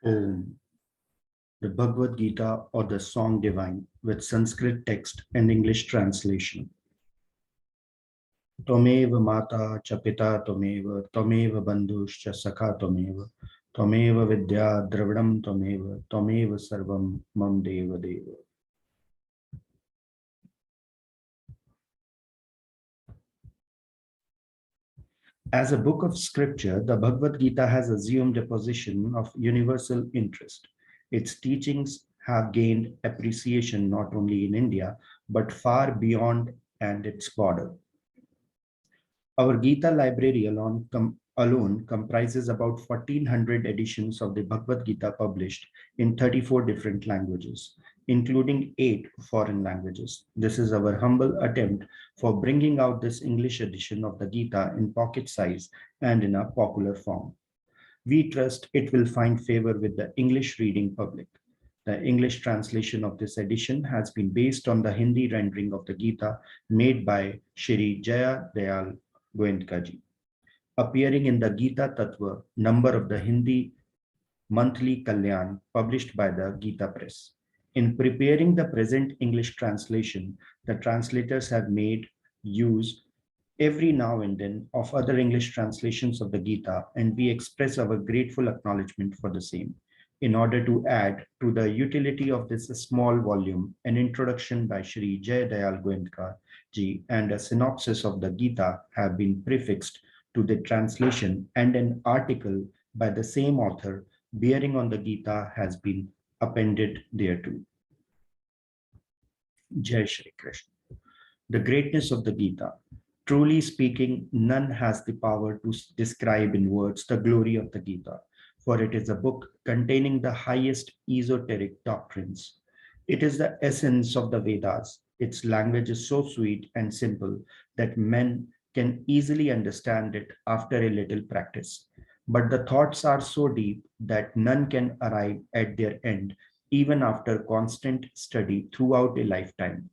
Film, the Bhagwat Gita or the Song Divine with Sanskrit text and English translation. Twameva mata cha pita twameva bandhuscha sakha twameva vidya dravidam twameva sarvam mam deva deva. As a book of scripture, the Bhagavad Gita has assumed a position of universal interest. Its teachings have gained appreciation not only in India, but far beyond and its border. Our Gita library alone comprises about 1400 editions of the Bhagavad Gita published in 34 different languages, including 8 foreign languages. This is our humble attempt for bringing out this English edition of the Gita in pocket size and in a popular form. We trust it will find favor with the English reading public. The English translation of this edition has been based on the Hindi rendering of the Gita made by Shri Jaya Dayal Goenkaji, appearing in the Gita Tattva number of the Hindi monthly Kalyan published by the Gita Press. In preparing the present English translation, the translators have made use every now and then of other English translations of the Gita, and we express our grateful acknowledgement for the same. In order to add to the utility of this small volume, an introduction by Sri Jay Dayal Goenka ji and a synopsis of the Gita have been prefixed to the translation, and an article by the same author bearing on the Gita has been appended thereto. Jai Shri Krishna. The greatness of the Gita. Truly speaking, none has the power to describe in words the glory of the Gita, for it is a book containing the highest esoteric doctrines. It is the essence of the Vedas. Its language is so sweet and simple that men can easily understand it after a little practice. But the thoughts are so deep that none can arrive at their end, even after constant study throughout a lifetime.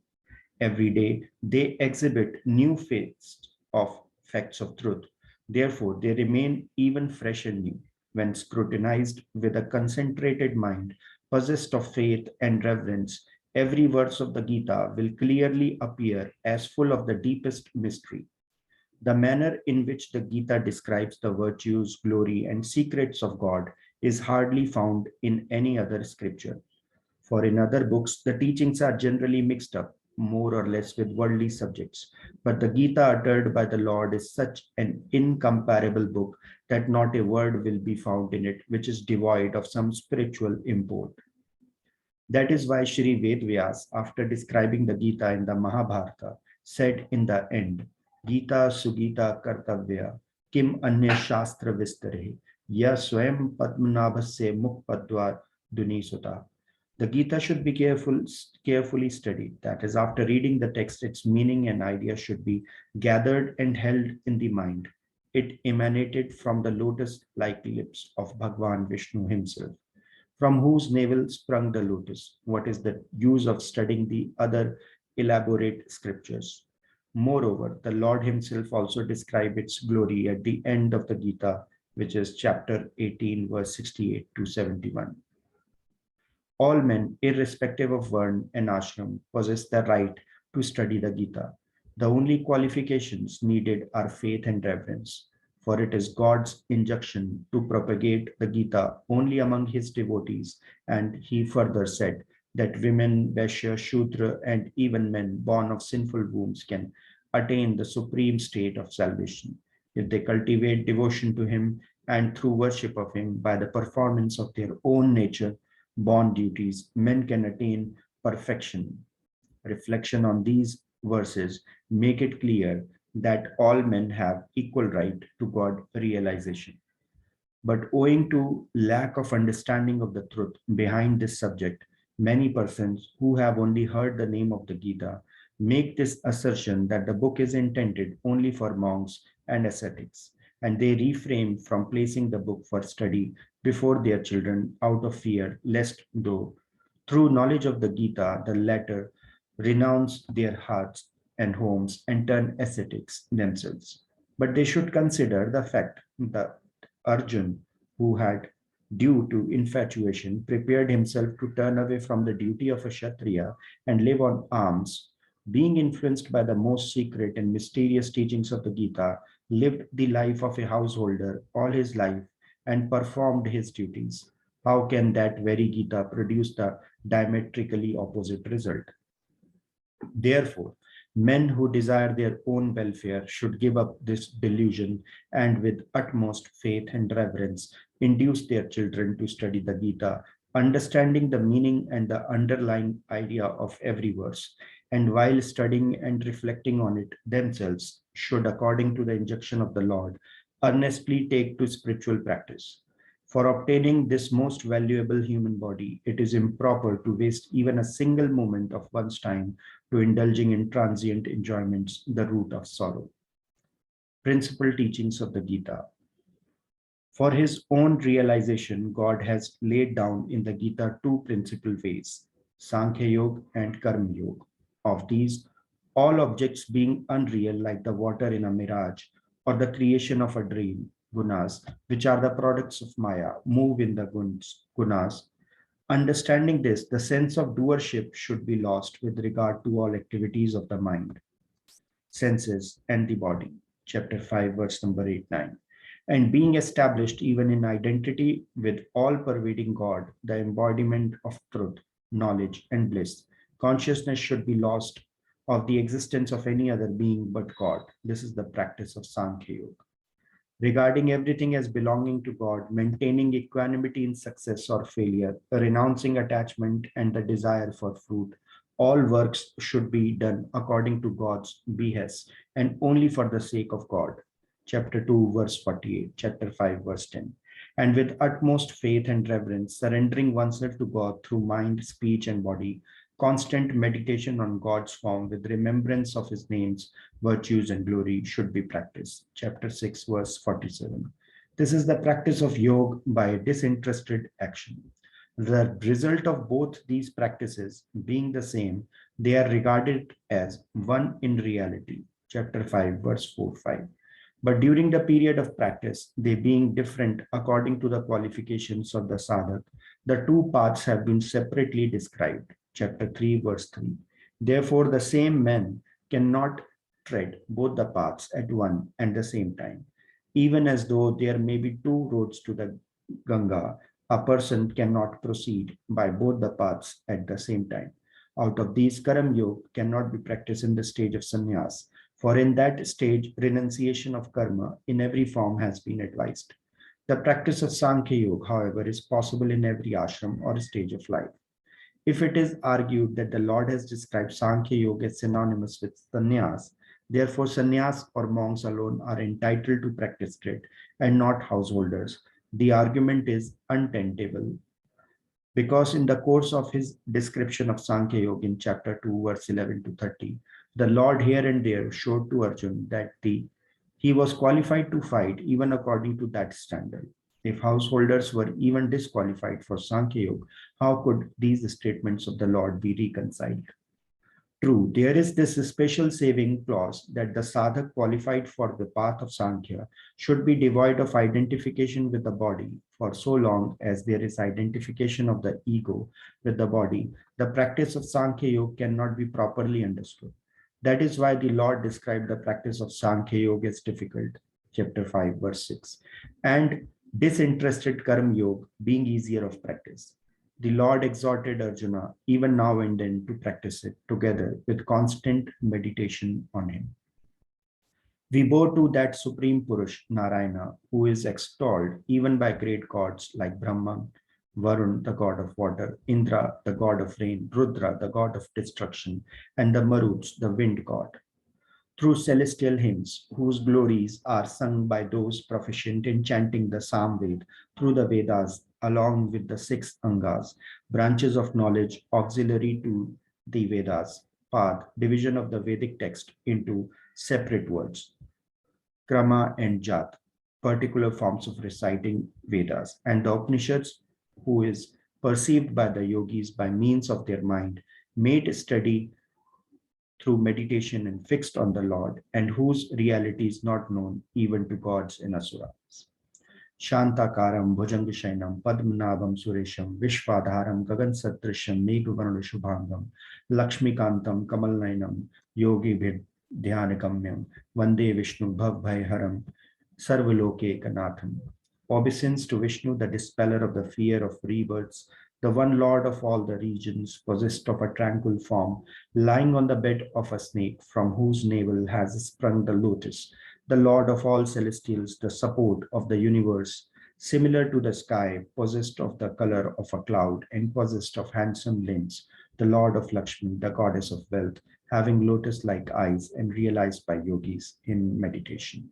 Every day, they exhibit new facts of truth. Therefore, they remain even fresh and new. When scrutinized with a concentrated mind, possessed of faith and reverence, every verse of the Gita will clearly appear as full of the deepest mystery. The manner in which the Gita describes the virtues, glory, and secrets of God is hardly found in any other scripture. For in other books, the teachings are generally mixed up, more or less, with worldly subjects. But the Gita uttered by the Lord is such an incomparable book that not a word will be found in it which is devoid of some spiritual import. That is why Shri Vedvyas, after describing the Gita in the Mahabharata, said in the end, Gita Sugita Kartavya Kim Anya Shastra Vistare Ya Swayam Padmanabhasya Mukpadvar Dunisota. The Gita should be carefully studied. That is, after reading the text, its meaning and idea should be gathered and held in the mind. It emanated from the lotus-like lips of Bhagwan Vishnu himself, from whose navel sprung the lotus. What is the use of studying the other elaborate scriptures? Moreover, the Lord himself also described its glory at the end of the Gita, which is chapter 18, verse 68 to 71. All men, irrespective of Varn and Ashram, possess the right to study the Gita. The only qualifications needed are faith and reverence, for it is God's injunction to propagate the Gita only among his devotees. And he further said that women, Vaishya, Shudra, and even men born of sinful wombs can attain the supreme state of salvation if they cultivate devotion to him and through worship of him by the performance of their own nature born duties, men can attain perfection. Reflection on these verses make it clear that all men have equal right to God realization. But owing to lack of understanding of the truth behind this subject, many persons who have only heard the name of the Gita make this assertion that the book is intended only for monks and ascetics, and they refrain from placing the book for study before their children out of fear lest though through knowledge of the Gita, the latter renounce their hearts and homes and turn ascetics themselves. But they should consider the fact that Arjun, who had due to infatuation, prepared himself to turn away from the duty of a Kshatriya and live on alms, being influenced by the most secret and mysterious teachings of the Gita, lived the life of a householder all his life and performed his duties. How can that very Gita produce the diametrically opposite result? Therefore, men who desire their own welfare should give up this delusion and, with utmost faith and reverence, induce their children to study the Gita, understanding the meaning and the underlying idea of every verse, and while studying and reflecting on it themselves, should, according to the injunction of the Lord, earnestly take to spiritual practice. For obtaining this most valuable human body, it is improper to waste even a single moment of one's time to indulging in transient enjoyments, the root of sorrow. Principal teachings of the Gita. For his own realization, God has laid down in the Gita two principal ways, Sankhya Yoga and Karma Yoga. Of these, all objects being unreal like the water in a mirage or the creation of a dream, gunas, which are the products of Maya, move in the gunas. Understanding this, the sense of doership should be lost with regard to all activities of the mind, senses, and the body. Chapter 5, verse number 8, 9. And being established even in identity with all pervading God, the embodiment of truth, knowledge, and bliss, consciousness should be lost of the existence of any other being but God. This is the practice of Sankhya Yoga. Regarding everything as belonging to God, maintaining equanimity in success or failure, renouncing attachment and the desire for fruit, all works should be done according to God's behest and only for the sake of God. Chapter 2, verse 48, chapter 5, verse 10. And with utmost faith and reverence, surrendering oneself to God through mind, speech, and body, constant meditation on God's form with remembrance of his names, virtues, and glory should be practiced. Chapter 6, verse 47. This is the practice of yoga by disinterested action. The result of both these practices being the same, they are regarded as one in reality. Chapter 5, verse 4, 5. But during the period of practice, they being different according to the qualifications of the sadhak, the two paths have been separately described. Chapter 3, verse 3. Therefore, the same man cannot tread both the paths at one and the same time. Even as though there may be two roads to the Ganga, a person cannot proceed by both the paths at the same time. Out of these, Karam Yoga cannot be practiced in the stage of sannyas, for in that stage, renunciation of karma in every form has been advised. The practice of Sankhya Yoga, however, is possible in every ashram or stage of life. If it is argued that the Lord has described Sankhya Yoga as synonymous with sannyas, therefore sannyas or monks alone are entitled to practice it and not householders, the argument is untenable, because in the course of his description of Sankhya Yoga in chapter 2, verse 11 to 30, the Lord here and there showed to Arjun that he was qualified to fight even according to that standard. If householders were even disqualified for Sankhya Yoga, how could these statements of the Lord be reconciled? True, there is this special saving clause that the sadhak qualified for the path of Sankhya should be devoid of identification with the body. For so long as there is identification of the ego with the body, the practice of Sankhya Yoga cannot be properly understood. That is why the Lord described the practice of Sankhya Yoga as difficult, chapter 5, verse 6, and disinterested Karma Yoga being easier of practice. The Lord exhorted Arjuna even now and then to practice it together with constant meditation on him. We bow to that Supreme Purush, Narayana, who is extolled even by great gods like Brahman, Varun, the god of water, Indra, the god of rain, Rudra, the god of destruction, and the Maruts, the wind god. Through celestial hymns, whose glories are sung by those proficient in chanting the Samved through the Vedas, along with the six Angas, branches of knowledge auxiliary to the Vedas, path, division of the Vedic text into separate words, Krama and Jat, particular forms of reciting Vedas, and the Upanishads, who is perceived by the yogis by means of their mind, made steady through meditation and fixed on the Lord, and whose reality is not known even to gods and asuras. Shantakaram Bhujangashainam Padmanabham Suresham Vishwadharam Gagan Satrisham Meghavarna Shubhangam Lakshmikantam Kamalnainam Yogi Dhyanagamyam Vande Vishnu Bhavbhaiharam Sarvaloke Kanatham. Obeisance to Vishnu, the dispeller of the fear of rebirths, the one lord of all the regions, possessed of a tranquil form, lying on the bed of a snake, from whose navel has sprung the lotus, the lord of all celestials, the support of the universe, similar to the sky, possessed of the color of a cloud, and possessed of handsome limbs, the lord of Lakshmi, the goddess of wealth, having lotus like eyes and realized by yogis in meditation.